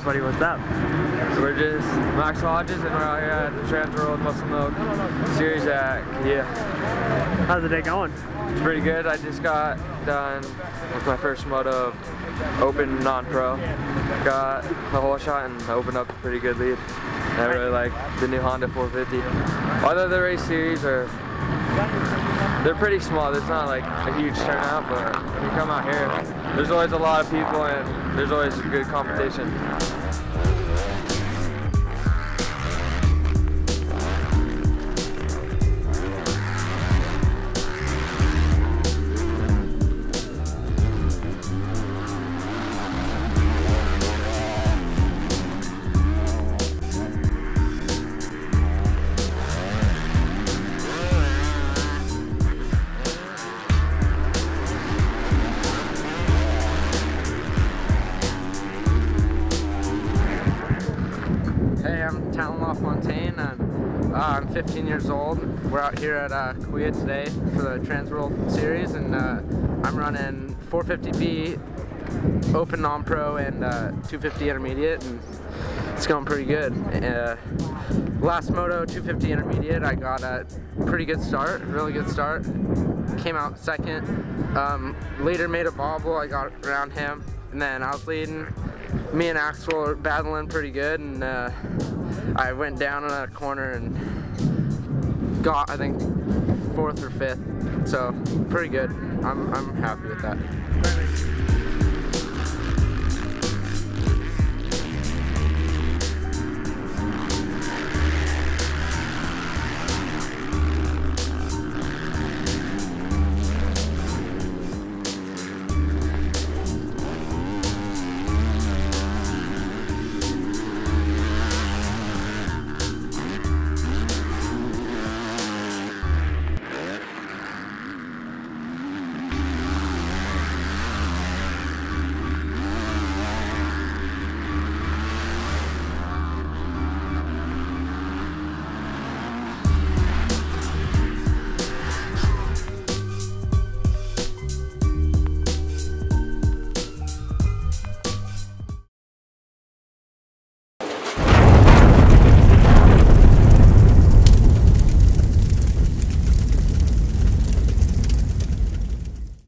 Alright buddy, what's up? We're just Max Hodges and we're out here at the TransWorld MOTOcross series at Chauilla. How's the day going? It's pretty good. I just got done with my first moto open non-pro. Got the whole shot and opened up a pretty good lead. And I really like the new Honda 450. Although the race series they're pretty small. There's not like a huge turnout, but when you come out here, there's always a lot of people and there's always a good competition. Hey, I'm and I'm 15 years old. We're out here at Chauilla today for the TransWorld series, and I'm running 450B Open Non-Pro and 250 Intermediate, and it's going pretty good. Last moto 250 Intermediate, I got a pretty good start, really good start. Came out second. Later made a bobble, I got around him, and then I was leading. Me and Axel were battling pretty good, and I went down in a corner and got, I think, 4th or 5th, so pretty good. I'm happy with that.